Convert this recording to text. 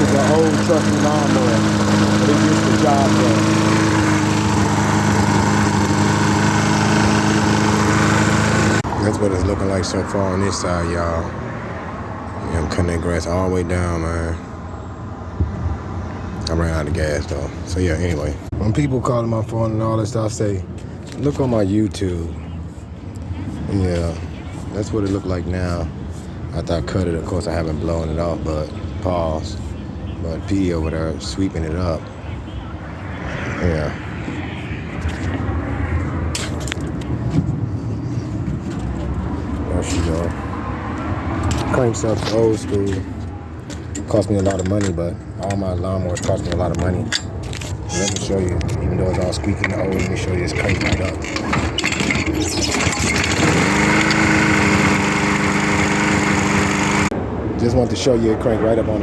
is an old trucking lawnmower, but it gets the job done. That's what it's looking like so far on this side, y'all. Yeah, I'm cutting that grass all the way down, man. I ran out of gas, though. So, yeah, anyway. When people call my phone and all that stuff, I say, look on my YouTube. Yeah, that's what it looked like now. After I cut it, of course, I haven't blown it off, but pause. But P over there sweeping it up. Yeah. There she go. Crank stuff's old school. Cost me a lot of money, but all my lawnmowers cost me a lot of money. Let me show you, even though it's all squeaky and old, let me show you this crank right up. Just want to show you it crank right up on the